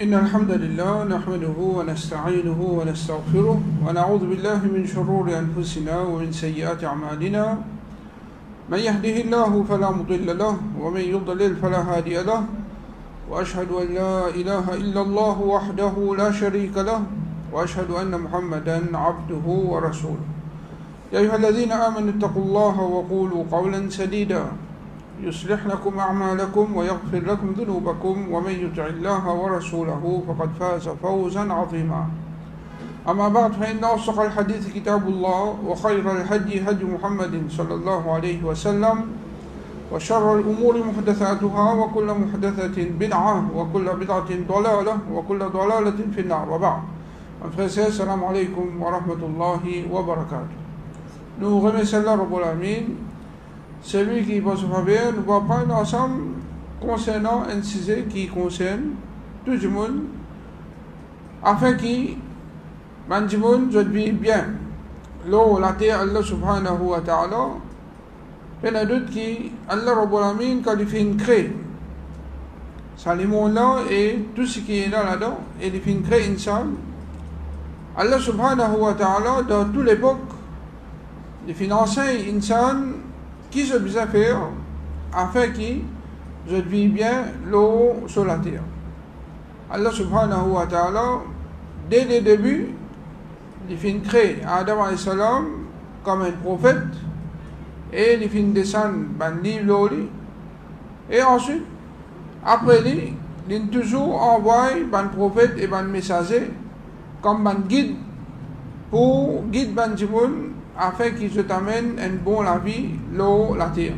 إن الحمد لله نحمده ونستعينه ونستغفره ونعوذ بالله من شرور أنفسنا ومن سيئات أعمالنا من يهده الله فلا مضل له ومن يضلل فلا هادي له وأشهد أن لا إله إلا الله وحده لا شريك له وأشهد أن محمدا عبده ورسوله يا أيها الذين آمنوا اتقوا الله وقولوا قولا سديدا يصلح لكم أعمالكم ويغفر لكم ذنوبكم ومن يطع الله ورسوله فقد فاز فوزا عظيما أما بعد فإن أصدق الحديث كتاب الله وخير الهدي هدي محمد صلى الله عليه وسلم وشر الأمور محدثاتها وكل محدثة بدعة وكل بدعة ضلالة وكل ضلالة في النار وبعد. السلام عليكم ورحمة الله وبركاته. Nous remercions Allah Rabbul Alamin, celui qui va se faveur. Nous va parler ensemble concernant un sujet qui concerne tout le monde, afin que tout le monde vive bien. L'eau, la terre, Allah subhanahu wa ta'ala, peine doute que Allah Rabbul Alamin qualifie une crée. Ça, le monde-là et tout ce qui est là-dedans, il fait une crée insan. Allah subhanahu wa ta'ala, dans toute l'époque, les financiers insan qui se besoin faire afin que je vis bien l'eau sur la terre. Allah subhanahu wa ta'ala, dès le début, il fait créer Adam alayhi salam comme un prophète et il fait descendre un livre. Et ensuite, après lui, il a toujours envoyé un prophète et un messager comme un guide pour guider les gens afin qu'ils se t'amènent un bon la vie, l'eau, la terre.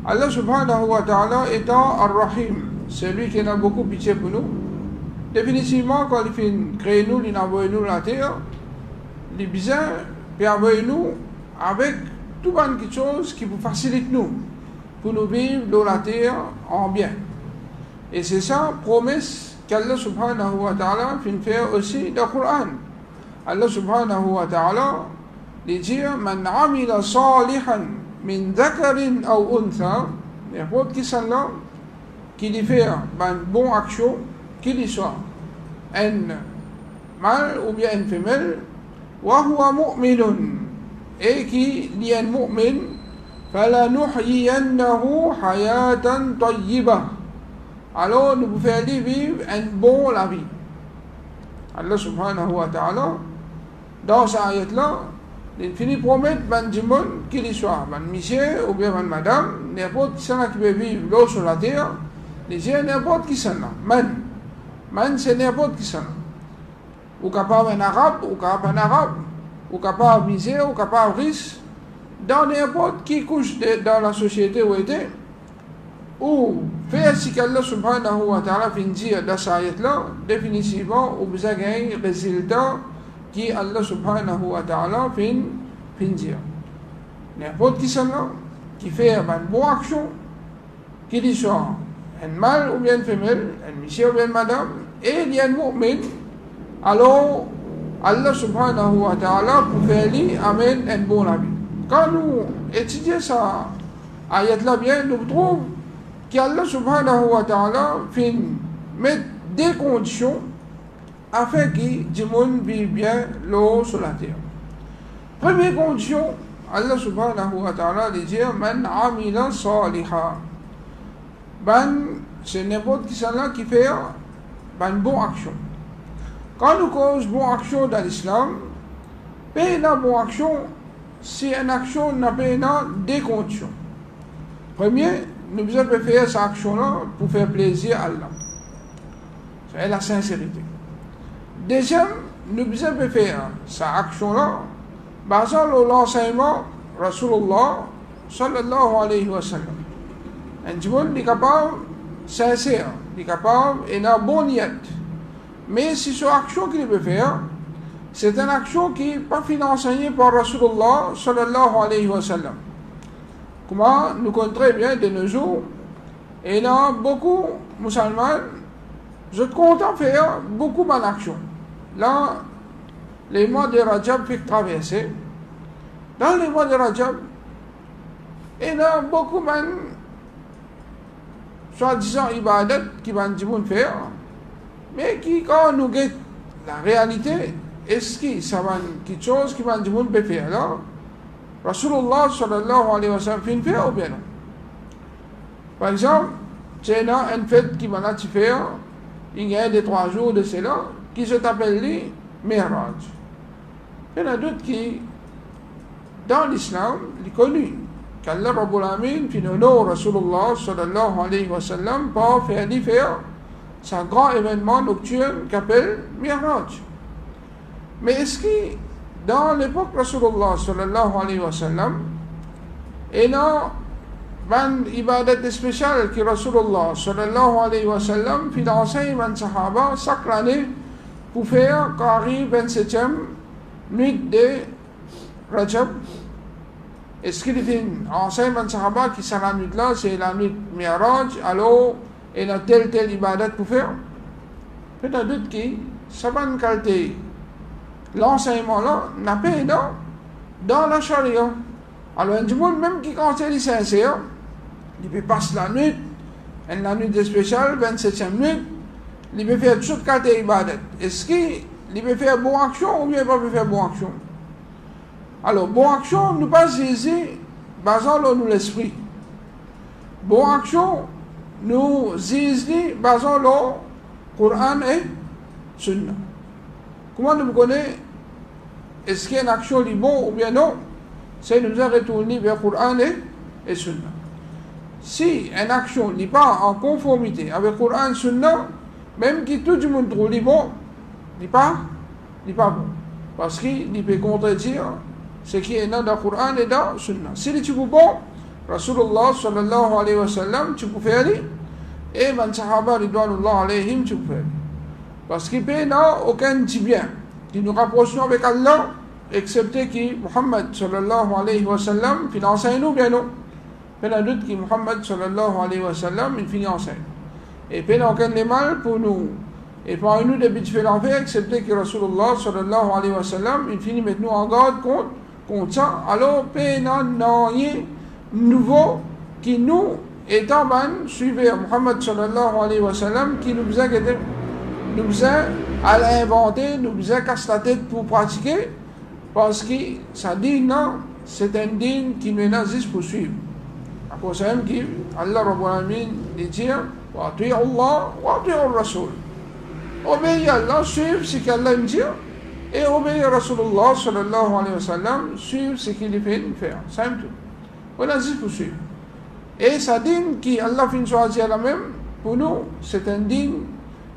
Allah subhanahu wa ta'ala étant Ar-Rahim, celui qui a beaucoup pitié pour nous. Définitivement, quand il fait créer nous, il envoie nous la terre, il besoin de envoyer nous avec tout plein de choses qui vous facilitent nous, pour nous vivre l'eau, la terre en bien. Et c'est ça, promesse qu'Allah subhanahu wa ta'ala fait faire aussi dans le Coran. Allah subhanahu wa ta'ala dit Man amila salihan min dhakarin aw untha, n'importe qui là qui dit faire une bonne action, qu'il soit un mâle ou bien une femelle, wa huwa mu'minun, et qui est un mu'min, falanuhyiyannahu hayatan tayyibah, alors nous pouvons faire vivre un bon la vie. Allah subhanahu wa ta'ala dans cette ayat-là, il finit promettre ben du monde qu'il soit, ben monsieur ou bien ben madame, n'importe qui qui peut vivre l'eau sur la terre, les gens n'importe qui sont là. Man c'est n'importe qui sont là. Ou capable un arabe, ou capable un arabe, ou capable misère, ou capable riche, dans n'importe qui couche dans la société où il était, ou faire ce qu'Allah subhanahu wa ta'ala fait dire dans cette ayat-là, définitivement, ou vous avez un résultat qui Allah subhanahu wa ta'ala fait dire. N'importe qui sont là, qui fait une bonne action, qui dit soit un mâle ou bien une femelle, un monsieur ou bien une madame, et il y a un mu'min, alors Allah subhanahu wa ta'ala pour faire lui amène un bon avis. Quand nous étudions ça, ayat-là bien, nous trouvons qu'Allah subhanahu wa ta'ala fait mettre des conditions afin que tout le monde vive bien l'eau sur la terre. Première condition, Allah subhanahu wa ta'ala dit Man amila saliha. C'est n'importe qui là qui fait une bonne action. Quand nous causons bonne action dans l'islam, une bonne action, c'est une action qui a des conditions. Premier, nous devons faire cette action-là pour faire plaisir à Allah. C'est la sincérité. Deuxième, nous devons faire cette action-là basée sur l'enseignement Rasulullah sallallahu alayhi wa sallam. Un monde est capable, sincère, est capable et a bonne niette. Mais si cette action qu'il peut faire, c'est une action qui n'est pas financée par Rasulullah sallallahu alayhi wa sallam. Comment nous connaissons très bien de nos jours, et il y a beaucoup de musulmans, je suis content de faire beaucoup d'actions. Là, les mois de Rajab fait traverser. Dans les mois de Rajab, il y a beaucoup de soi-disant ibadat qui vont faire. mais qui, quand nous guette la réalité, est-ce que ça va quelque chose qui va du monde peut faire là? Rasulullah sallallahu alayhi wa sallam fait une faire ou bien non? Par exemple, c'est une fête qui va là faire, il y a des 3 jours de cela, qui se appelle les Mi'raj. Il y en a d'autres qui, dans l'islam, les connu. Qu'Allah Rabbul Alamin, puis nous, Rasulullah sallallahu alayhi wa sallam, pour faire c'est un grand événement nocturne qu'appelle Mi'raj. Mais est-ce que dans l'époque Rasulullah sallallahu alayhi wa sallam, il y a une ibadat spéciale qui Rasulullah sallallahu alayhi wa sallam financé les sahaba chaque année pour faire quand arrive 27e nuit de Rajab. Est-ce qu'il y a un sahaba qui c'est la nuit là, c'est la nuit Mi'raj, alors il y a telle ibadat pour faire? Peut-être d'autres qui, ça va une qualité. L'enseignement là n'a pas dans la charia. Alors, un monde même qui quand il est sincère, il peut passer la nuit spéciale, 27e nuit, il peut faire toute qualité ibadat. Est-ce qu'il peut faire bonne action ou bien il ne peut pas faire bonne action? Alors, bonne action, nous pas saisir, basant sur l'esprit. Bonne action, nous saisir, basant sur le Coran et Sunna. Comment nous connaissons? Est-ce qu'il y a une action qui est bonne ou bien non? C'est nous retourner vers le Coran et Sunna. Si une action n'est pas en conformité avec le Coran et Sunna, même que tout le monde trouve bon, n'est pas bon. Parce qu'il peut contredire ce qui est dans le Coran et dans le Sunna. Si tu veux bon, Rasulullah sallallahu alayhi wa sallam, tu peux faire et man sahaba ridwanullah alayhim, tu peux faire. Parce qu'il n'y a aucun bien qui nous rapproche avec Allah, excepté que Muhammad sallallahu alayhi wa sallam finance nous bien non. Il y a d'autres qui Muhammad sallallahu alayhi wa sallam il finance. Et il n'y a aucun mal pour nous. Et pour nous, des différents faits, excepté que Rasulullah sallallahu alayhi wa sallam il finit maintenant en garde contre ça. Alors, il n'y a rien nouveau qui nous, étant suivre Muhammad sallallahu alayhi wa sallam, qui nous a à l'inventer, nous a cassé la tête pour pratiquer, parce que ça dit non, c'est un digne qui nous est pour suivre. À cause de ça, Allah Rabbul Alamin dit wa ati'u Allah wa ati'u Rasul. Obéir Allah, suivre ce qu'Allah me dit, et obéir Rasulullah sallallahu alayhi wa sallam, suivre ce qu'il fait faire. Simple. Voilà, c'est pour suivre. Et ça dit qu'Allah fait choisir la même, pour nous, c'est un digne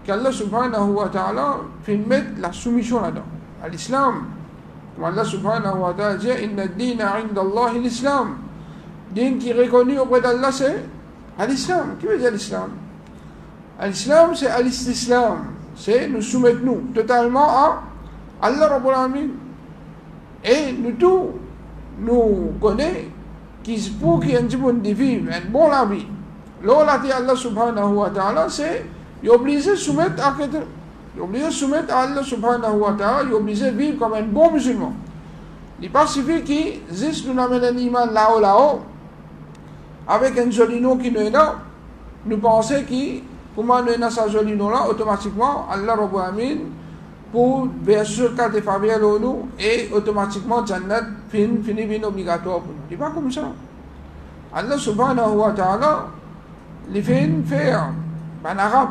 qu'Allah subhanahu wa ta'ala fait mettre la soumission là-dedans, à l'islam. Comme Allah subhanahu wa ta'ala dit, inna ad-dina 'inda Allah l'islam. Din qui est reconnu auprès d'Allah, c'est à l'islam. Qui veut dire l'islam? À l'islam, c'est à l'islam. C'est nous soumettre nous totalement à Allah Rabbul Alamin. Et nous tous, nous connaissons pour qu'il y ait un bon de vivre, un bon la vie. L'autre, Allah subhanahu wa ta'ala, c'est il est obligé de soumettre à quelqu'un. Il est obligé de soumettre à Allah subhanahu wa ta'ala, il est obligé de vivre comme un bon musulman. Il n'est pas suffit qu'il juste nous amène un iman là-haut, avec un joli nom qui nous est là, nous pensons que, comment nous avons ce joli nom-là, automatiquement, Allah Rabbul Alamin, pour bien sûr quand il fait bien nous, et automatiquement, Jannat finit obligatoire pour nous. Il n'est pas comme ça. Allah subhanahu wa ta'ala, il fait faire en arabe.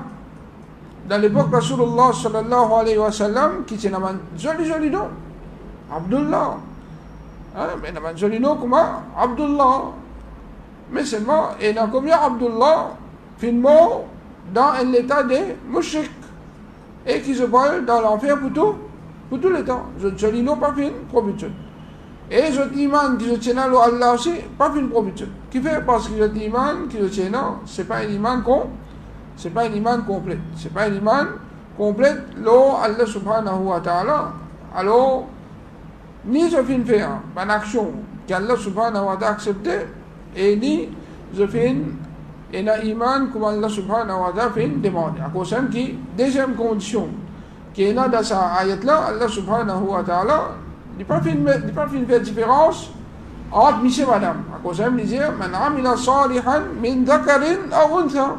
Dans l'époque de Rasulullah sallallahu alayhi wa sallam, qui est un joli nom, Abdullah. Mais un joli nom comment? Abdullah. Mais seulement, il y a combien Abdullah, finalement, dans l'état des mouchiks, et qui se parlent dans l'enfer pour tout le temps. Je joli nom, pas fin, probition. Et je iman qui se tient à Allah aussi, pas fin, probition. Qui fait parce que je iman qui se tient à, c'est pas un iman c'est pas un iman complet. C'est pas un iman complet, l'eau Allah subhanahu wa ta'ala. Alors, ni je finis faire une action qu'Allah subhanahu wa ta'ala accepte, et ni je finis un iman comme Allah subhanahu wa ta'ala fait demander. À cause de qui, deuxième condition, qui est dans cette ayat-là, Allah subhanahu wa ta'ala, il n'a pas fait différence entre monsieur et madame. À cause de ça, il dit, man amila salihan min dhakarin aw untha.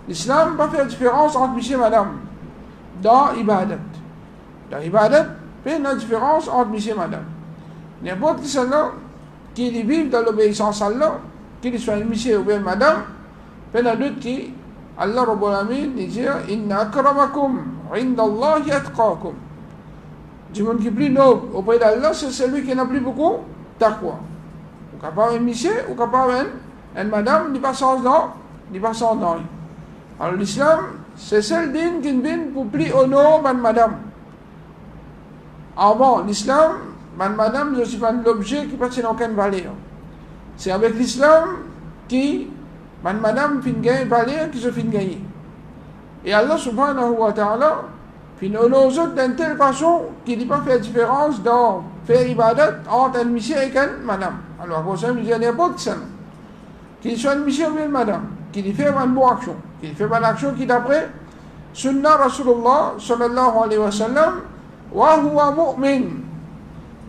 L'islam n'a pas fait différence entre monsieur et madame. dans l'ibadat. Dans l'ibadat, il y a une différence entre monsieur et madame. N'importe qui cela qui vit dans l'obéissance à Allah, qu'il soit monsieur ou bien madame, il y a d'autres qui, Allah Rabbul Alamin, dit Inna akramakum indallahi atqakum. Du monde qui est plus noble auprès d'Allah, c'est celui qui n'a plus beaucoup taqwa. Ou capable un monsieur, ou capable une madame, ni pas sans nom, ni pas sans nom. Alors l'islam, c'est celle d'une qui vient pour plus honneur de madame. Avant l'islam, madame, je ne suis pas l'objet qui passe dans aucune valeur. C'est avec l'islam qui, madame, fin gagne valeur qui se fin gagner. Et Allah subhanahu wa ta'ala, fin honore aux autres d'une telle façon qu'il n'y a pas fait différence dans faire ibadat entre un monsieur et une madame. Alors, pour ça, il dit n'importe qui, qu'il soit un monsieur ou une madame, qu'il fait une bonne action, qu'il fait une action qui d'après Sunnah Rasulullah sallallahu alayhi wa sallam, wa huwa mu'min,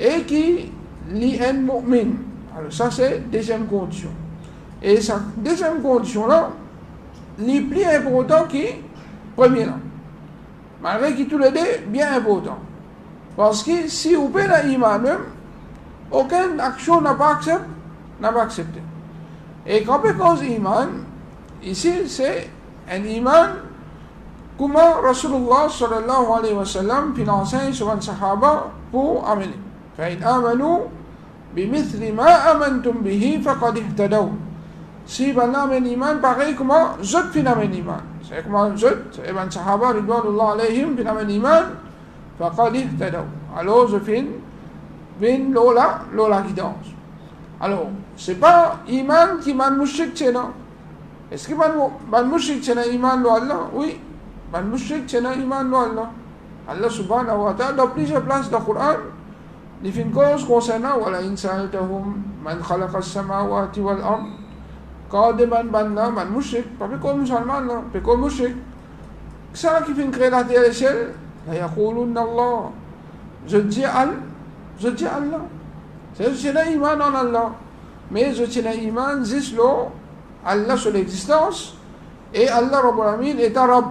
et qui lit un mu'min. Alors ça c'est deuxième condition. Et sa deuxième condition là, les plus important qui premier là. Malgré que tous les deux bien important. Parce que si vous payez l'iman même, aucune action n'a pas accepté. Et quand on cause iman, ici c'est un iman comment Rasulullah sallallahu alayhi wa sallam enseigne sur un sahaba pour amener. فإن آمنوا بمثل ما آمنتم به فقد اهتدوا. Si ben amène iman pareil comment zot fin amène iman. C'est comment zot et ben sahaba ridwanullah alayhim fin amène iman faqad ihtadaw. Alors je fin lola guidance. Alors c'est pas iman qui man mushrik c'est non. Est-ce que man mushrik c'est iman lo Allah? Oui. Man mushrik c'est iman lo Allah. Allah subhanahu wa ta'ala dans plusieurs places dans le Coran les fins causes concernant wala in sa'altahum man khalaqa as-samawati wal ard quand demande man mushrik pas comme musulman là pas comme mushrik ça qui fin créer la terre et le ciel la yaquluna Allah je dis Allah c'est l'iman en Allah mais je tiens l'iman juste là Allah sur l'existence et Allah Rabbul Alamin est Arab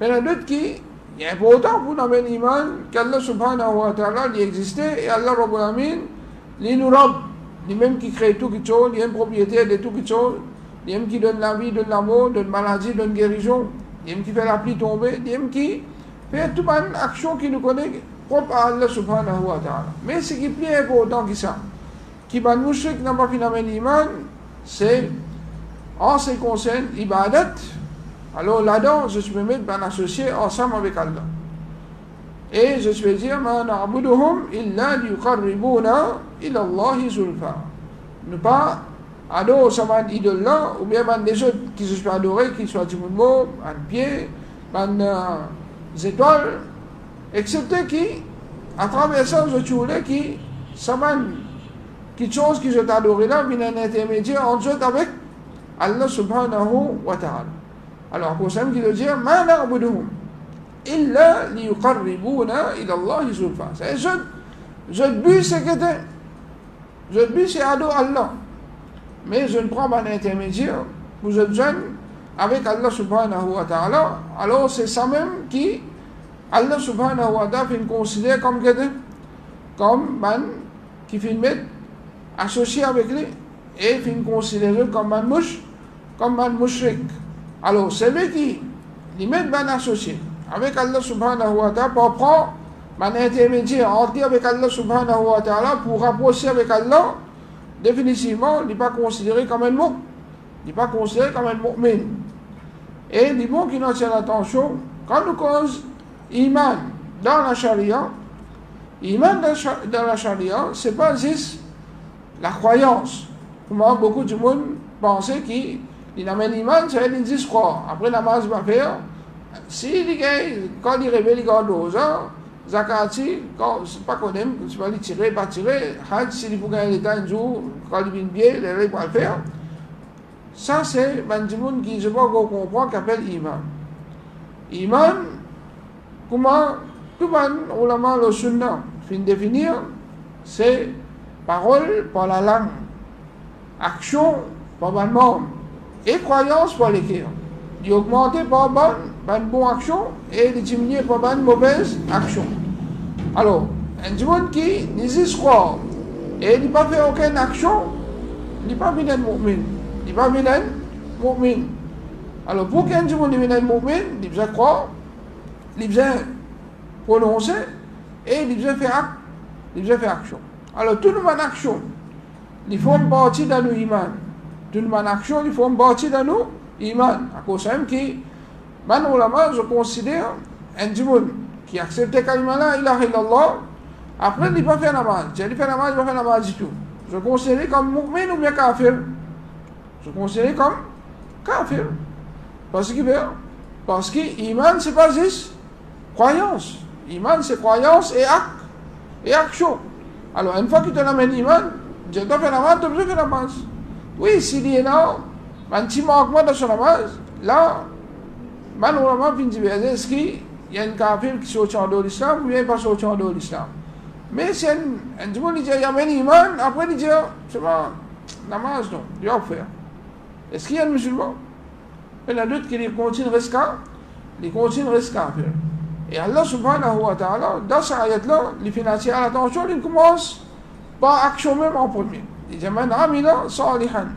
mais la d'autres qui il est important pour nous avoir l'iman qu'Allah subhanahu wa ta'ala il existait et Allah Rabbul Alamin il nous rab, lui-même qui crée tout qui chose, il est propriétaire de tout qui chose, lui-même qui donne la vie, donne la mort, donne maladie, donne guérison, lui-même qui fait la pluie tomber, lui-même qui fait toute une action qui nous connaît propre à Allah subhanahu wa ta'ala. Mais ce qui est plus important que ça, qui ban mouchrik n'a pas finalement l'iman, c'est en ce qui concerne l'ibadat. Alors là-dedans, je suis mettre ben associé ensemble avec Allah. Et je suis dire, ma na'buduhum illa liyuqarribuna ila Allahi zulfa. Ne pas adorer sama idole là, ou bien ben des autres qui se sont adorés, qu'ils soient du monde, un pied, des étoiles, excepté qui, à travers ça, je voulais qui, sama qui chose qui sont adorés là, vient un intermédiaire entre eux avec Allah subhanahu wa ta'ala. Alors, pour ça, il veut dire, ma na'buduhum illa liyuqarribuna ila Allahi zulfa. C'est je but c'est que je but c'est adorer Allah. Mais je ne prends pas d'intermédiaire pour je jeune avec Allah subhanahu wa ta'ala. Alors, c'est ça même qui, Allah subhanahu wa ta'ala fait considérer comme man qui fait mettre associé avec lui et fait considérer comme man mushrik. Alors, celui qui lui met ben associé avec Allah subhanahu wa ta'ala pour prendre un intermédiaire entre avec Allah subhanahu wa ta'ala pour rapprocher avec Allah, définitivement, il n'est pas considéré comme un mot. Il n'est pas considéré comme un mu'min. Et il faut qu'il nous tienne attention, quand nous cause iman dans la charia, iman dans la charia, c'est pas juste la croyance. Comment beaucoup de monde pensait qu'il amène l'iman, c'est une dit croire. Après la masse va faire, si les gars, quand ils révèlent les gars d'osa, zakati, quand c'est pas qu'on aime, tu vas les tirer, pas tirer, hajj, si il faut gagner l'état un jour, quand il vient bien, les règles vont le faire. Ça, c'est du monde qui, je vois qu'on comprend, qu'appelle iman. Iman, comment, tout le monde, ulama, le sunnah, fin définir, c'est parole par la langue, action par le membre, et croyance par les cœurs. il augmente par bonne action et il diminue par bonne mauvaise action. Alors, un monde qui n'hésite croire et il n'a pas fait aucune action, il n'est pas vilain mu'min. Il n'est pas vilain mu'min. Alors, pour qu'un monde vilain mu'min, il doit croire, il doit prononcer et il doit faire action. Alors, toute mon action, il faut une partie de nos iman. Toute mon action, il faut une partie de nos iman. À cause de ça, man ulama, je considère un monde qui accepte kalima la ilaha illallah, après il ne va pas faire namaz. Si il fait namaz, il va faire namaz du tout. Je considère comme mu'min ou bien kafir. Je considère comme kafir. Parce que iman, c'est pas juste croyance. Iman, c'est croyance et action. Alors, une fois que tu amènes iman, tu dois faire namaz, tu dois faire namaz. Oui, s'il y a un petit manquement dans son namaz, là, man ulama fin dire, est-ce qu'il y a un kafir qui sort de l'islam ou bien pas sortir de l'islam? Mais si un monde dit, il y a un iman, après il dit, c'est pas namaz, non, il va faire. Est-ce qu'il y a un musulman? Il y a d'autres qui continuent à rester kafir. Et Allah subhanahu wa ta'ala, dans cette ayat-là, il fait attention, il commence par action même en premier. Il dit, man amila salihan.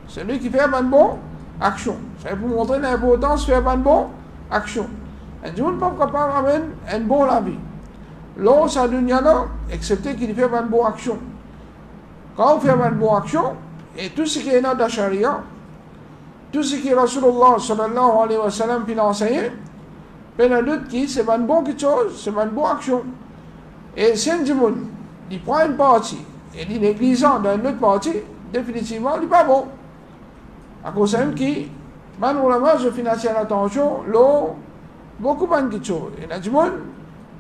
C'est lui qui fait une bonne action. C'est pour montrer l'importance de faire une bonne action. Un jour, ne peut pas amener un bon la vie. Là, ça dunya là, excepté qu'il fait une bonne action. Quand on fait une bonne action, et tout ce qui est dans la charia, tout ce qui est Rasulullah sallallahu alayhi wa sallam puis l'enseigné, il y a d'autres qui, c'est une bonne chose, c'est une bonne action. Et si un jour, il prend une partie, et il est négligent dans une autre partie, définitivement, il n'est pas bon. À cause de ça, qui, man ulama, je finance l'attention, l'eau, beaucoup de choses. Et là, du monde,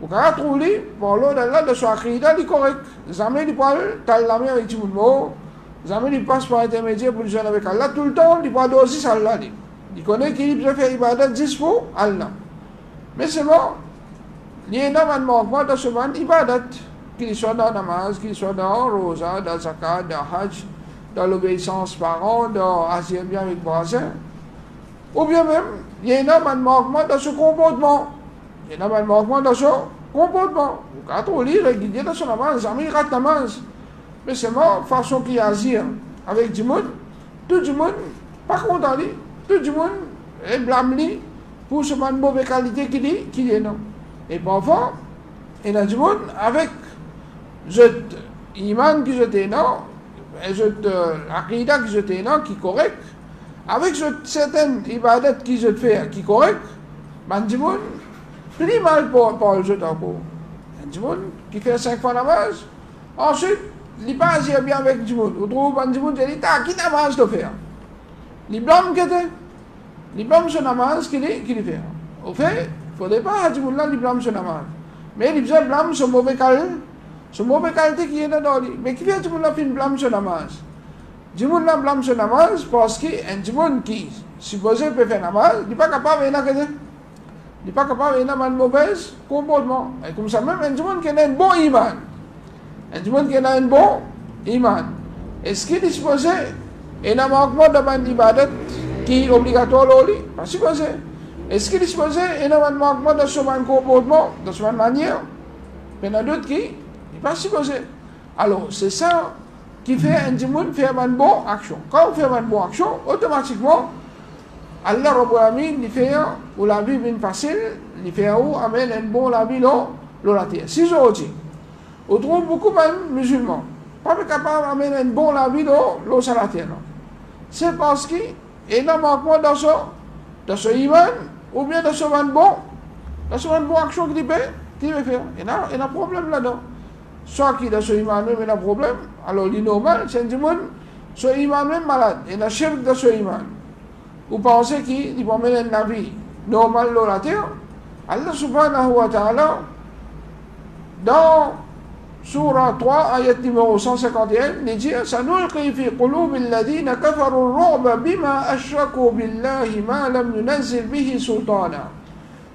vous pouvez trouver, pour l'eau d'Allah, de son akhida, il est correct. Jamais il parle, t'as la main avec tout le monde, jamais il passe par intermédiaire pour le jeûner avec Allah, tout le temps, il parle aussi sur Allah. Il connaît qu'il peut faire ibadat 10 pour Allah. Mais c'est bon, il y a un manquement dans ce monde ibadat, qu'il soit dans la namaz, qu'il soit dans le rosa, dans le zakat, dans le hajj, dans l'obéissance parents, dans agir bien avec le voisin. Ou bien même, il y a un manquement dans ce comportement. Il y a un manquement dans ce comportement. Quand on lit, il dit dans son namaz, jamais il rate namaz. Mais c'est moi, façon qu'il agit avec du monde, tout le monde, pas content lui, tout le monde est blâme lui pour ce mauvaise qualité qu'il est non. Et parfois, il y a du monde avec cet iman qui j'étais non, et cette aqidah qui j'étais non, qui est correct, avec certaines ibadat qui je fais, qui est correct, ben du monde, plus mal pour le jeu encore. Du monde qui fait 5 fois namaz, ensuite, il ne pas agir bien avec du monde. Ou trouve un du monde qui dit, t'as qui namaz de faire? Il blâme que t'es. Il blâme ce namaz qu'il fait. Au fait, il ne faudrait pas du monde là, il blâme ce namaz. Mais il blâme ce mauvais qualité qui est dans lui. Mais qui fait du monde là, il blâme ce namaz? Du monde là blâme ce namaz parce qu'un du monde qui, supposé peut faire namaz, il n'est pas capable de faire que il n'est pas capable de faire un mauvais comportement. Et comme ça même, un du monde qui a un bon iman. Un du monde qui a un bon iman. Est-ce qu'il est supposé et un manquement de ban ibadat qui est obligatoire là, pas supposé. Est-ce qu'il est supposé et un manquement de ce comportement, de cette manière? Mais il y en a d'autres qui n'est pas supposé. Alors, c'est ça qui fait un du monde faire une bonne action. Quand on fait une bonne action, automatiquement, Allah Rabbul Alamin, il fait ou la vie bien facile, il fait ou amène un bon la vie là, la terre. Si je dis, on trouve beaucoup de musulmans, pas capable d'amener un bon la vie là, sur la terre. C'est parce qu'il y a un manquement dans ce iman, ou bien dans ce bonne action qu'il veut faire. Il y a un problème là-dedans. Soit qu'il a ce iman même, il y a un problème, alors il est normal, c'est un monde, ce iman même malade, il y a un shirk dans ce iman. Vous pensez qu'il va mener une vie normale dans la terre? Allah subhanahu wa ta'ala, dans Surah 3, ayat numéro 151, il dit سنلقي في قلوب الذين كفروا الرعب بما أشركوا بالله ما لم ينزل به سلطانا.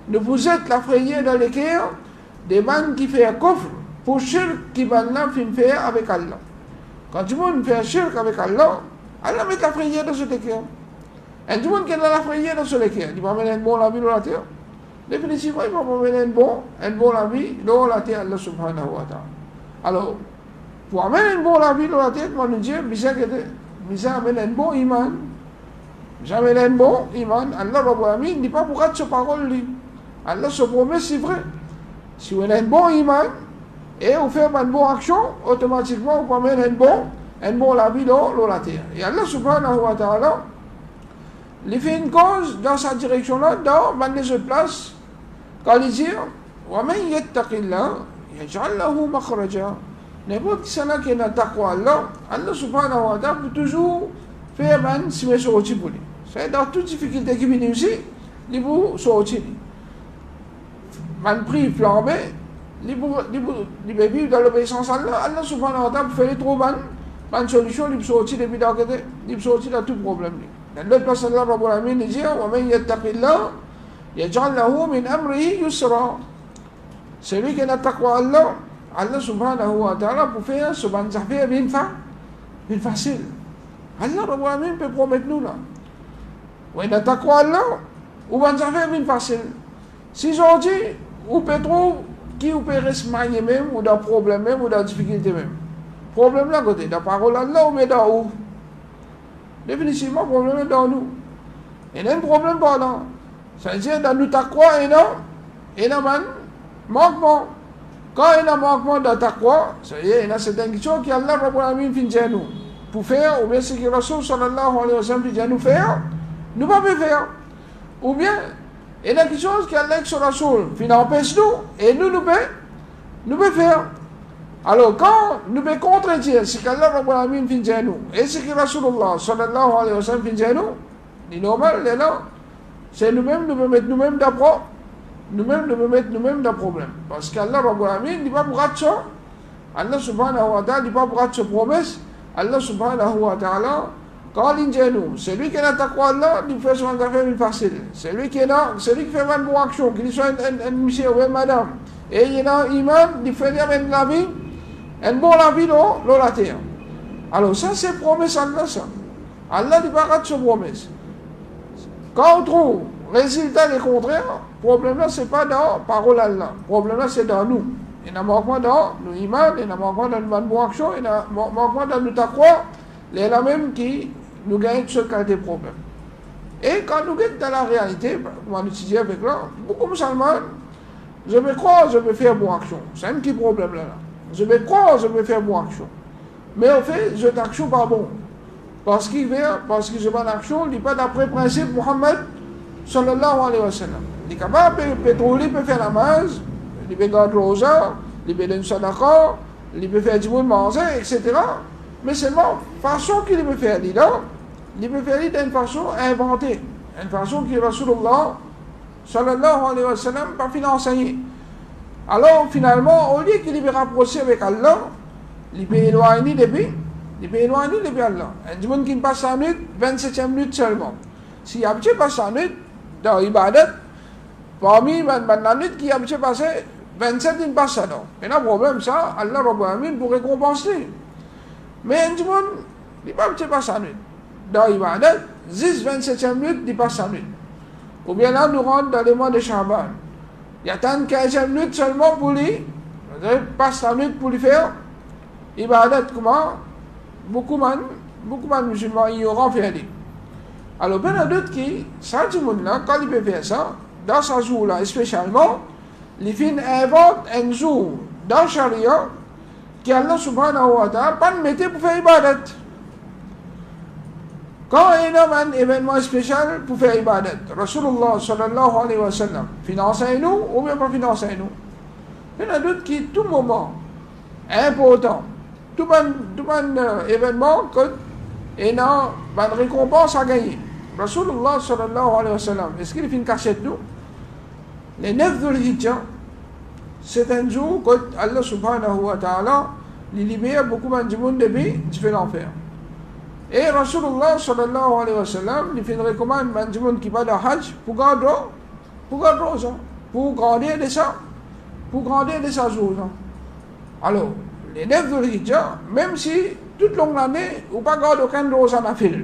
Ne vous êtes la frayeur dans les cœurs des bandes qui font kufr pour shirk qui va faire avec Allah. Quand tu veux faire shirk avec Allah, Allah met la frayeur dans ce cœur. Et tout le monde qui est dans la prière dans ce lequel, il va mener un bon la vie dans la terre. Définitivement, il va mener un bon la vie dans la terre, Allah subhanahu wa ta'ala. Alors, pour amener un bon la vie dans la terre, moi, nous disons, bisa amener un bon iman. Jamais un bon iman, Allah Rabbul Alamin, il dit pas pour être ce parole lui. Allah se promet, c'est vrai. Si vous avez un bon iman, et vous faites une bonne action, automatiquement, vous pouvez amener un bon la vie dans la terre. Et Allah subhanahu wa ta'ala, il fait une cause dans sa direction-là, dans les autres places, quand il dit وَمَنْ يَتَّقِ اللَّهَ يَجْعَلْ لَهُ مَخْرَجًا. N'importe qui qui est dans le taqwa Allah, Allah subhanahu wa ta'ala peut toujours faire un si sorti pour lui. C'est dans toute difficulté qui vient ici, il peut sortir. Man prie flambé, il peut vivre dans l'obéissance à Allah, Allah subhanahu wa ta'ala peut faire trop bonne solution, il peut sortir depuis dans côté, il peut sortir de tout problème. Dans l'autre place, Allah Rabbul Alamin dit وَمَنْ يَتَّقِ اللَّهَ يَجْعَلْ لَهُ مِنْ أَمْرِهِ يُسْرًا. Celui qui est dans le taqwa Allah, Allah subhanahu wa ta'ala pour faire ce bonne affaire bien facile. Allah Rabbul Alamin peut promettre nous là. Oui, dans le taqwa Allah, ou bonne affaire bien facile. Si j'en dis, ou peut trouver qui ou peut rester manié même, ou dans problème même, ou dans difficulté même. Problème là côté, dans la parole Allah ou mais dans où? Définitivement, le problème est dans nous. Il y a un problème pas là. Ça veut dire dans nous taqwa et dans un manquement. Quand il y a un manquement dans taqwa, ça veut dire il y a certaines questions qui Allah Rabbul Alamin finit nous. Pour faire, ou bien ce que Rasul sallallahu alayhi wa sallam finit nous faire, nous ne pouvons pas faire. Ou bien, il y a quelque chose qui Allah sur Rasul finit empêche nous, et nous pouvons faire. Alors, quand nous pouvons contredire ce qu'Allah Rabbul Alamin finit nous, et ce que Rasulullah sallallahu alayhi wa sallam finit nous, c'est normal, c'est nous-mêmes, nous pouvons mettre nous-mêmes d'apprendre. Nous-mêmes, nous pouvons mettre nous-mêmes dans le problème. Parce qu'Allah Rabbul Alamin ne dit pas pour rater ça. Allah subhanahu wa ta'ala ne dit pas pour rater sa promesse. Allah subhanahu wa ta'ala, quand il dit nous, celui qui est dans ta taqwa Allah, il fait son affaire plus facile. Celui qui fait une bonne action, qu'il soit un monsieur ou une madame, et il est dans l'iman, il fait la vie, un bon la vie dans la terre. Alors ça, c'est promesse Allah, ça. Allah ne dit pas rater sa promesse. Quand on trouve résultat des contraires, le problème là, ce n'est pas dans la parole Allah. Le problème là, c'est dans nous. Il y a un manquement dans nos imams, il y a un manquement dans une bonne action, il y a un manquement dans notre taqwa, il y a la même qui nous gagne ce qualité de problème. Et quand nous sommes dans la réalité, comme on étudie avec là, beaucoup de musulmans, je me crois, je peux faire bonne action. C'est un petit problème là. Je me crois, je peux faire bonne action. Mais en fait, je n'action pas bon. Parce que je bonne action, il n'est pas d'après le principe Muhammad sallallahu alayhi wa sallam. Il est capable de pétroler, il peut faire la masse, il peut garder rosa, il peut donner sadaqa, il peut faire du monde manger, etc. Mais seulement, la façon qu'il peut faire, il peut faire d'une façon inventée. Une façon que Rasulullah sallallahu alayhi wa sallam n'a pas enseigné. Alors, finalement, au lieu qu'il peut rapprocher avec Allah, il peut éloigner depuis Allah. Un monde qui passe 1 minute, 27e minute seulement. Si il y a un petit passe 1 minute dans l'ibadat, parmi les minutes qui a un petit passé, 27 il passe ça. Et là, le problème, ça, Allah Rabbul Alamin pour récompenser. Mais un monde, il n'y a pas un petit passe 1 minute. Dans l'ibadat, 27e minute, il passe 1 minute. Ou bien là, nous rentrons dans les mois de Shaban. Il y a tant 15e minute seulement pour lui, passe 1 minute pour lui faire. Ibadat, comment? Beaucoup de musulmans ignorants font. Alors, il y a d'autres qui, ça, tout le monde là, quand il peut faire ça, dans ce jour-là, spécialement, les filles inventent un jour dans le charia qui Allah subhanahu wa ta'ala pas mettre pour faire ibadat. Quand il y a un événement spécial pour faire ibadat, Rasulullah sallallahu alayhi wa sallam, financez-nous ou bien pas financez-nous. Il y en a d'autres qui, tout moment, important, tout un événement, il y a une récompense à gagner. Rasulullah sallallahu alayhi wa sallam, est-ce qu'il fait une cachette nous? Les 9 de l'Hijjah, c'est un jour que Allah subhanahu wa ta'ala libère beaucoup de monde depuis l'enfer. Et Rasulullah sallallahu alayhi wa sallam, il fait une recommande à monde qui va dans le Hajj pour grandir de sa jour. Alors, les 9 de l'Hijjah, même si toute l'année, ou pas garder aucun rose en affaire.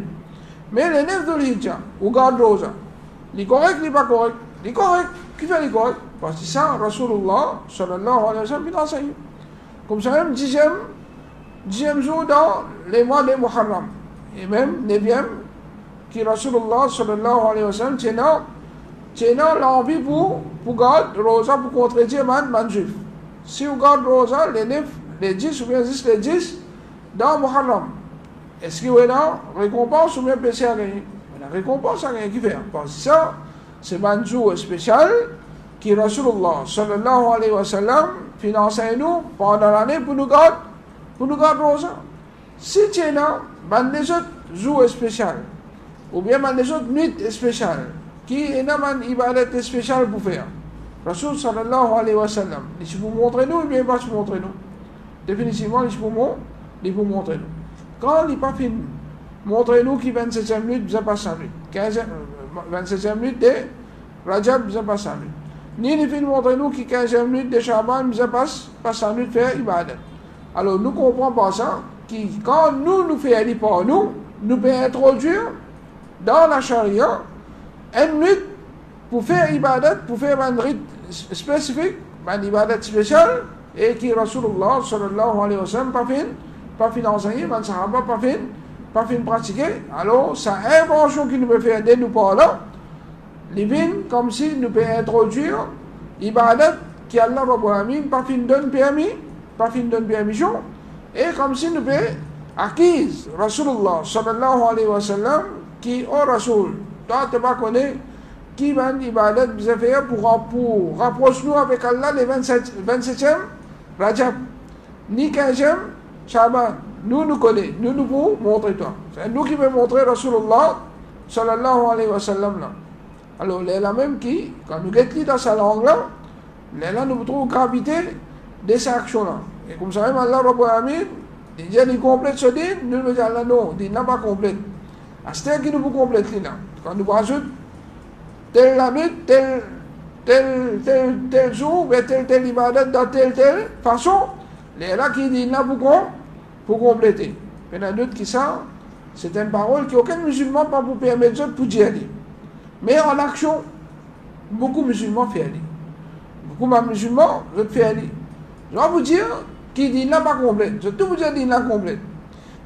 Mais les 9 de l'Hijja, ou garde Rosa, il est correct, il n'est pas correct. Il est correct. Qui fait le correct? Parce que ça, Rasulullah, sallallahu alayhi wa sallam, il enseigne. Comme ça, même 10e jour dans les mois de Muharram. Et même 9e, qui Rasulullah, sallallahu alayhi wa sallam, tient l'envie pour garder Rosa, pour contredire man juif. Si vous gardez Rosa, les 10 ou bien 10 dans Muharram, est-ce qu'il y a une récompense ou bien péché à gagner? La récompense à gagner qui fait? Parce que ça, c'est un jour spécial qui Rasulullah sallallahu alayhi wa sallam finance nous pendant l'année pour nous garder Rosa. Si tu es là, des autres jours spéciaux, ou bien des autres nuits spéciales, qui est un ibadat spécial pour faire. Rasul sallallahu alayhi wa sallam, il vous montrer nous, ou bien pas vous montrer nous. Définitivement, il vous montrer nous. Quand il n'est pas fini, montrez-nous qui 27e minute, vous avez pas 5 minutes. 27e minute de Rajab, vous avez pas 5 minutes. Ni il finit montrez-nous qui 15e minute de Shaban, vous avez pas 5 minutes faire ibadat. Alors nous comprenons pas ça, qui quand nous faisons par nous pouvons introduire dans la charia une minute pour faire ibadat, pour faire un rite spécifique, un ibadat spécial, et qui Rasulullah sallallahu alayhi wa sallam pas fin d'enseigner, man sahaba pas fin pratiquer. Alors, ça invention qui nous peut faire dès nous par là, les vignes comme si nous peut introduire ibadat qui Allah Rabbul Alamin pas fin donne permission, et comme si nous peut acquise Rasulullah sallallahu alayhi wa sallam qui au Rasul, toi tu pas connais qui va ibadat vous avez fait pour rapprocher nous avec Allah les 27e Rajab, ni 15e Shaban, nous connaissons, nous pouvons montrer toi. C'est nous qui pouvons montrer Rasulullah sallallahu alayhi wa sallam là. Alors, là même qui, quand nous guettons dans sa langue là, là nous trouvons gravité de ces actions là. Et comme ça même Allah Rabbul Alamin, il dit il complète ce din, nous nous disons Allah non, il n'a pas complète. À ce temps qui nous pouvons compléter là. Quand nous rajoutons telle la nuit, tel jour, tel ibadat dans telle façon, là qui dit là pour compléter. Mais un autre qui ça, c'est une parole qu'aucun musulman ne peut vous permettre pour dire. Mais en action, beaucoup de musulmans font. Beaucoup de musulmans font. Je vais vous dire qui dit là pas complète. Je vais tout vous dire dit là complète.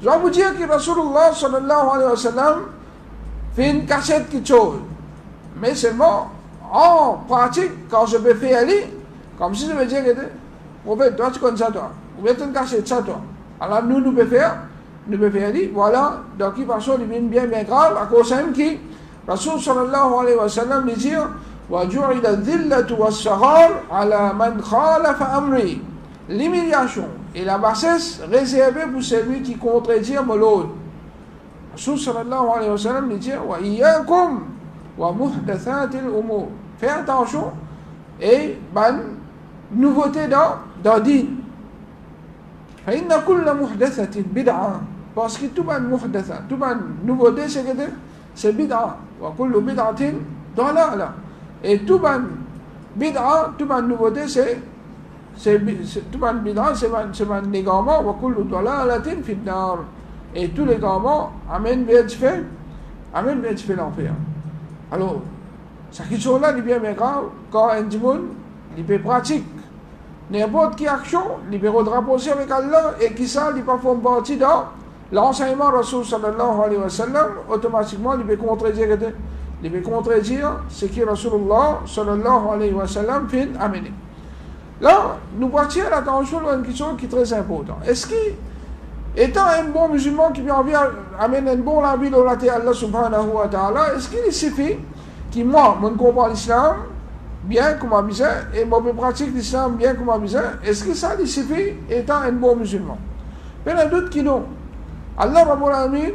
Je vais vous dire que Rasulullah sallallahu alayhi wa sallam fait une cassette qui chose. Mais seulement en pratique, quand je peux faire comme si je veux dire que toi tu connais ça toi. Ou bien tu une cassette ça toi. Alors nous pouvons faire, voilà, donc il passe bien grave, à cause même qui, Rasul sallallahu alayhi wa sallam dit dire, وَجُعِلَ الذِّلَّةُ وَالصَّغَارُ عَلَى مَنْ خَالَفَ أَمْرِي. L'humiliation et la bassesse réservées pour celui qui contredit mon ordre. Rasul sallallahu alayhi wa sallam dit dire, وَإِيَّاكُمْ وَمُحْدَثَاتِ الْأُمُورِ. Fais attention et nouveauté dans din. فإن كل محدثة بدعة. Parce que tout ban muhdatha, tout ban nouveauté c'est bid'a. وكل بدعة ضلالة. Et tout ban bid'a, tout ban nouveauté tout ban bid'a c'est ban égarement. وكل ضلالة في النار. Et tous les égarements amènent vers l'enfer. Alors, ça qui sont là, il est bien grave quand un monde il peut pratique n'importe quelle action, il peut rapprocher avec Allah et qui ça, il peut faire partie dans l'enseignement Rasul sallallahu alayhi wa sallam, automatiquement il peut contredire ce que Rasulullah sallallahu alayhi wa sallam fait amener. Là, nous partions l'attention à une question qui est très importante. Est-ce qu'étant un bon musulman qui vient amener un bon avis de Allah subhanahu wa ta'ala, est-ce qu'il suffit que moi, je comprends l'islam bien comme avisé, et moi je pratique l'islam bien comme avisé, est-ce que ça suffit étant un bon musulman? Mais il y a d'autres qui non. Allah Rabbul Alamin,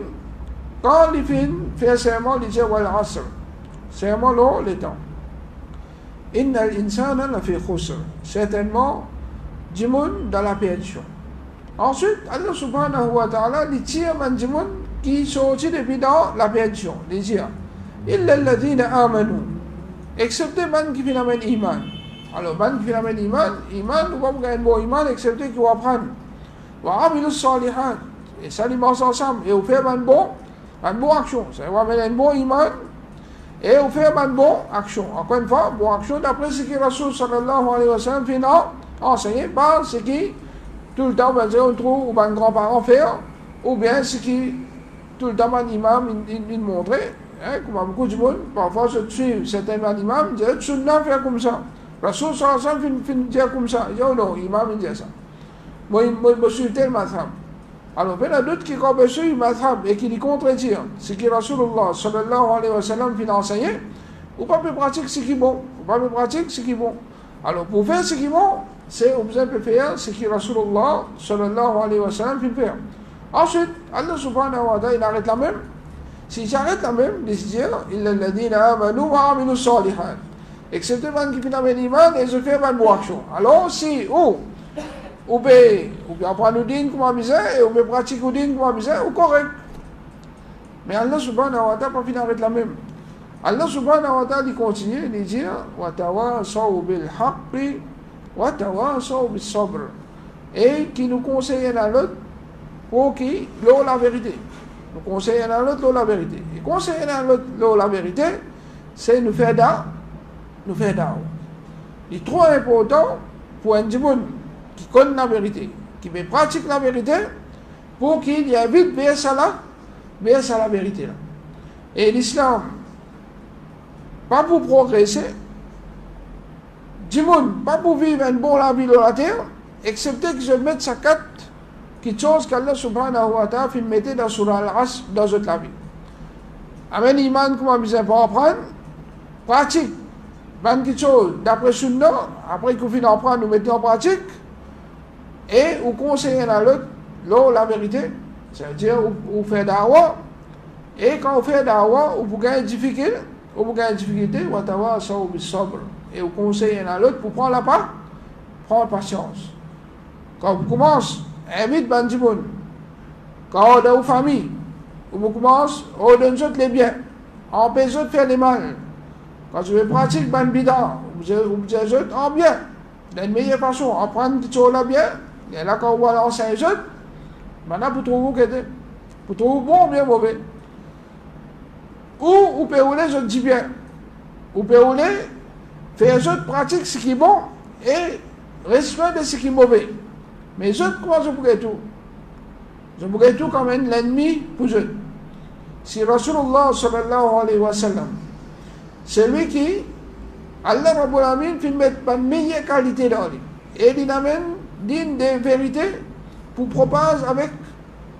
quand il fait un serment, il dit wal asr. Serment là, le temps. Inna al-insana la fi khusr. Certainement, du monde dans la perdition. Ensuite, Allah subhanahu wa ta'ala, il tire du monde qui sortit depuis dans la perdition. Il dit illa alladhina amanu. Excepté man qui phénomène iman. Alors, man qui phénomène iman, nous va gagner un bon iman, excepté qu'il va prendre. Wa amilu salihat. Et ça, ils marchent ensemble. Et au fait, man bon, une bonne action. C'est on amène une bonne iman et on fait une bonne action. Encore une fois, bonne action d'après ce que Rasul sallallahu alayhi wa sallam fait enseigné par ce qui tout le temps on trouve ou ben grands-parents faire ou bien ce qui tout le temps un imam il montrait. Comme beaucoup de monde, parfois je suis certains imams, je dis sunna faire comme ça. Rasul sallallahu alayhi wa sallam fait dire comme ça. Je dis non, imam il dit ça. Moi je suis tel mazhab. Alors, il y a d'autres qui ont suivi le mazhab et qui les contredirent. Ce qui Rasulullah sallallahu alayhi wa sallam fait enseigner, ou pas peut pratiquer ce qui est bon. Ou pas peut pratiquer ce qui est bon. Alors, pour faire ce qui est bon, c'est vous pouvez faire ce qui Rasulullah sallallahu alayhi wa sallam fait faire. Ensuite, Allah subhanahu wa ta'ala, il arrête la même. S'il s'arrête la même, il se dit, illa alladhina amanu wa amilu salihan. Excepté les qui font l'iman et se font une bonne action. Alors, si, ou bien apprendre le din comme misère, ou bien pratiquer le din comme misère, ou correct. Mais Allah subhanahu wa ta'ala pas finir avec la même. Allah subhanahu wa ta'ala il continue, il dit wa tawasaw bil haqqi wa tawasaw bis sabr. Et qui nous conseille l'un l'autre pour qui l'eau la vérité. Nous conseille l'un l'autre l'eau la vérité. Et conseiller l'un l'autre l'eau la vérité, c'est nous faire da. Il est trop important pour un djimoun qui connaît la vérité, qui veut pratiquer la vérité, pour qu'il y évite bien ça la vérité là. Et l'islam, pas pour progresser, djimoun, pas pour vivre une bonne la vie de la terre, excepté que je mette sa carte, qui chose qu'Allah subhanahu wa ta'ala fait mettre dans Surah Al-Asr dans toute la vie. Amen iman comme on besoin pour apprendre, pratique. Ben quelque chose d'après sunna, après qu'on finit d'apprendre, nous mettons en pratique, et vous conseillez à l'autre la vérité, c'est-à-dire vous faites dawa, et quand vous faites dawa, vous gagnez une difficulté, et vous conseillez à l'autre pour prendre la part, prendre patience. Quand vous commencez, invite Bandimoun, quand vous avez une famille, vous commencez, vous donnez les biens, empêchez de faire les mal. Quand je vais pratiquer ban bida, vous êtes en bien, d'une meilleure façon, apprendre quelque chose là bien, et là quand vous voyez l'enseigne jeune, maintenant vous trouvez bon ou bien mauvais. Ou vous pouvez rouler, je dis bien, vous pouvez rouler, faire je pratique ce qui est bon et respect de ce qui est mauvais. Mais je crois que je pourrais tout. Je pourrais tout comme l'ennemi pour je. Si Rasulullah sallallahu alayhi wa sallam, c'est lui qui, Allah Rabbul Alamin, fait mettre la meilleure qualité dans lui. Et il amène d'une des vérités pour propager avec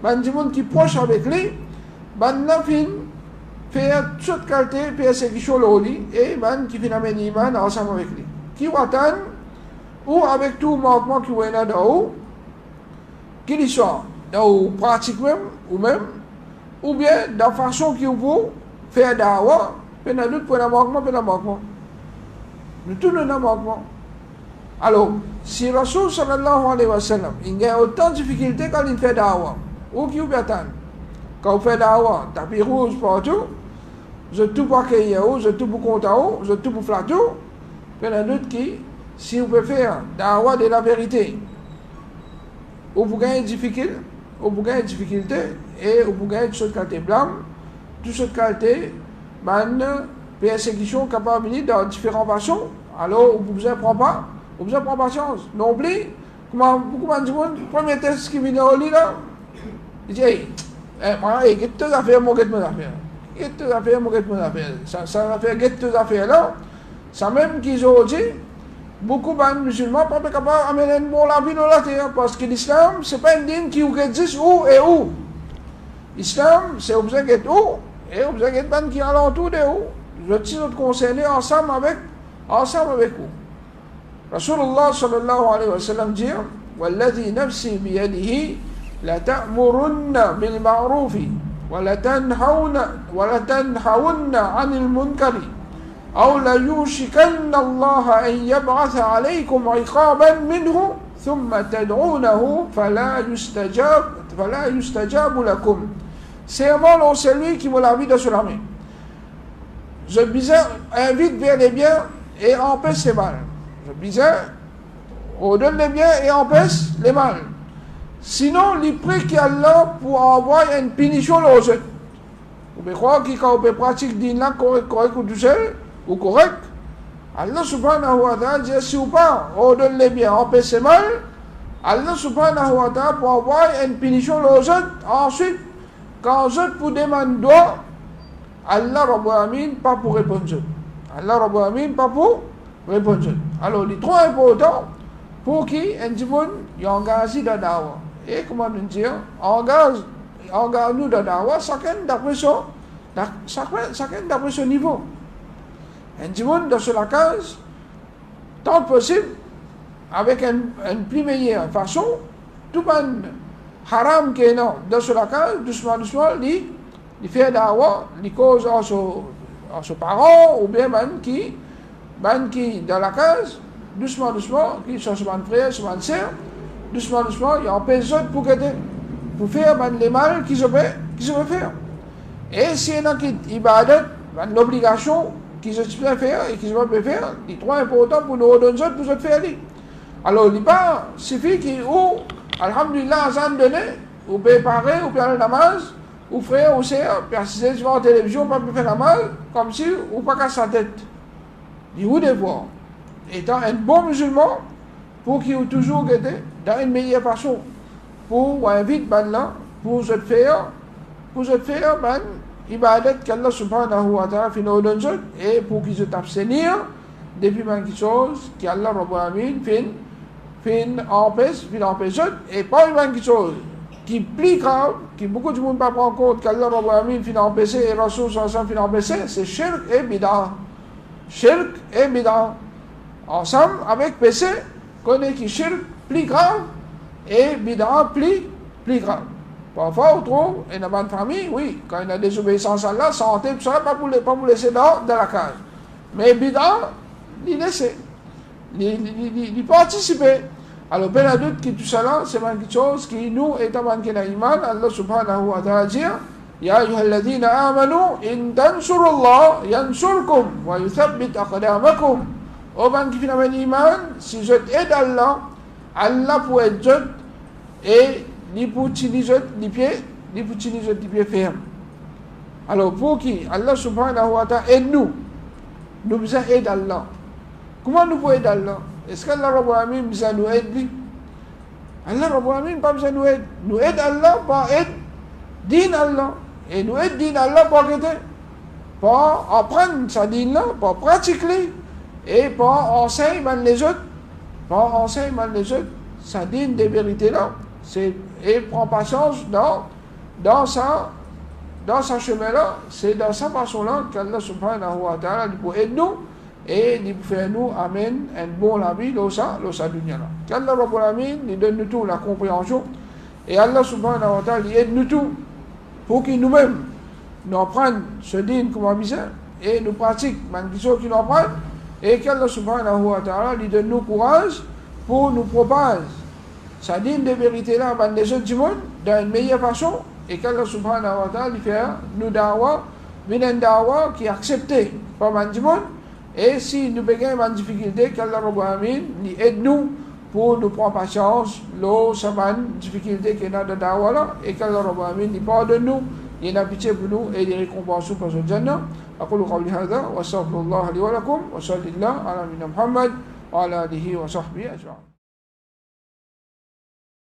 des gens qui proche avec lui, la fin faire toute qualité, persécution le lui, et qui fait amène l'iman ensemble avec lui. Qui attend, ou avec tout manquement qui est là dans qu'il soit dans pratique même, ou bien dans la façon qu'il faut faire dawa. Nous avons pour un manquement. Nous tous nous avons manquement. Alors, si Rasul sallallahu alayhi wa sallam, il y a autant de difficultés quand il fait dawa, ou qui vous attend. Quand vous faites dawa, tapis rouge partout, je tout pour accueillir, je tout pour compter, je tout pour flatter. Il y a d'autres qui, si vous pouvez faire dawa de la vérité, vous gagnez des difficultés, et vous gagnez toutes sortes de qualités blanches, toutes sortes de qualités, persécution capable dans différentes façons, alors vous ne prenez pas patience. Non plus, comment beaucoup de gens, le premier test qui vient au lit là, il dit, get tes affaires, moi get mes affaires. Get tes affaires, moi get mes affaires. Ça va faire get tes affaires là, ça même qu'ils ont dit, beaucoup de musulmans ne sont pas capables d'amener une bonne la vie de la terre, parce que l'islam, ce n'est pas une dîme qui existe où et où. L'islam, c'est où vous êtes où, et vous êtes ban qui alentour de où. Je suis concerné ensemble avec vous. Rasulullah sallallahu alayhi wa sallam dit والذي نفسي بيده لتأمرن بالمعروف ولتنهون عن المنكر أو ليوشكن الله أن يبعث عليكم عقابا منه ثم تدعونه فلا يستجاب لكم. C'est vraiment celui qui me l'a mis sur la main. Je disais, invite vers les biens et empêche les mal. Je disais, on donne les biens et empêche les mal. Sinon, il prie qu'Allah pour envoyer une punition aux autres. Ou bien croire qu'il peut pratiquer din là correct ou tout seul, ou correct. Allah subhanahu wa ta'ala dit si ou pas, ordonne les biens, empêche mal. Allah subhanahu wa ta'ala pour avoir une punition aux autres. Ensuite, quand les autres pour demander droit, Allah Rabbul Alamin pas pour répondre. Allah Rabbul Alamin pas pour répondre. Alors, il est trop important pour qui un monde engage dans la dawa. Et comment nous dire, engage-nous dans la dawa, chacun d'après son niveau. Un monde dans la case, tant que possible, avec une plus meilleure façon, tout le monde haram qui est dans la case, doucement, il fait dawa, il cause à ses parents, ou bien même qui dans la case, doucement, qui sont ses frères, ses sœurs, doucement, il empêche les autres pour faire les mal qu'ils veulent faire. Et s'il y en a qui ibadat, l'obligation qu'ils veulent faire et qu'ils veulent faire, c'est trop important pour nous redonner pour nous faire. Alors, il pas suffit ou alhamdulillah, azan donné, ou préparer, ou faire la namaz, ou frère, ou sœur, persister devant la télévision, pas faire la mal, comme si, ou pas casse sa tête. Il vous devoir, étant un bon musulman, pour qu'il ait toujours été dans une meilleure façon, pour inviter là, pour se faire, ibadat qu'Allah subhanahu wa ta'ala fait nous donner, et pour qu'ils se abstenir depuis quelque chose qu'Allah Rabbul Alamin fait empêche, et pas une chose qui est plus grave, qui beaucoup de monde ne prend en compte qu'Allah Rabbul Alamin fait empêcher et Rasul sallallahu alayhi wa sallam fait empêcher, c'est shirk et bid'ah. Shirk et bid'ah. Ensemble avec péché, connaît qui shirk plus grave et bid'ah plus grave. Parfois, on trouve, et dans une famille, oui, quand il y a des obéissances à Allah, santé, tout ça, pas pour laisser dans la case. Mais bid'ah, il laisser, il participer. Alors, ben adulte qui tout ça là, c'est quelque chose qui nous est avant qu'il y ait iman, Allah subhanahu wa ta'ala dit, Ya ayyuhalladhina amanu, in tansurullah, yansurkum, wa yuthabbit aqdamakum. Au ban qui finalement iman, si je aide Allah, Allah pour être et ni pour utiliser les pieds fermes. Alors, pour qui Allah subhanahu wa ta'ala aide nous besoin d'aide Allah. Comment nous pouvons aider Allah? Est-ce qu'Allah Rabbul Alamin besoin nous aider? Allah Rabbul Alamin pas besoin nous aider. Nous aide Allah par aide din Allah. Et nous aide din Allah par apprendre sa din là, par pratiquer et par enseigner les autres. Par enseigner les autres sa din des vérités là. Et prend patience dans sa chemin là, c'est dans sa façon là qu'Allah subhanahu wa ta'ala peut aider nous et il peut faire nous amen un bon la vie dans sa dunya là. Qu'Allah Rabbul Alamin nous donne nous tout la compréhension et Allah subhanahu wa ta'ala aide nous tout pour que nous-mêmes nous apprenions ce din comme besoin et nous pratiquions les choses qui nous apprennent et qu'Allah subhanahu wa ta'ala lui donne nous courage pour nous propager sa dîne de vérité là dans les autres du monde d'une meilleure façon et qu'Allah subhanahu wa ta'ala fait nous dawa une dawa qui est acceptée par le monde et si nous avons une difficulté qu'Allah Rabbul Alamin aide nous pour nous prendre patience cette difficulté qu'il y a dans la dawa là et qu'Allah Rabbul Alamin pardonne nous il y a pitié pour nous et des récompenses pour ce Jannah. أقول قولي هذا وأستغفر الله لي ولكم وصلى الله على نبينا محمد وعلى آله وصحبه أجمعين.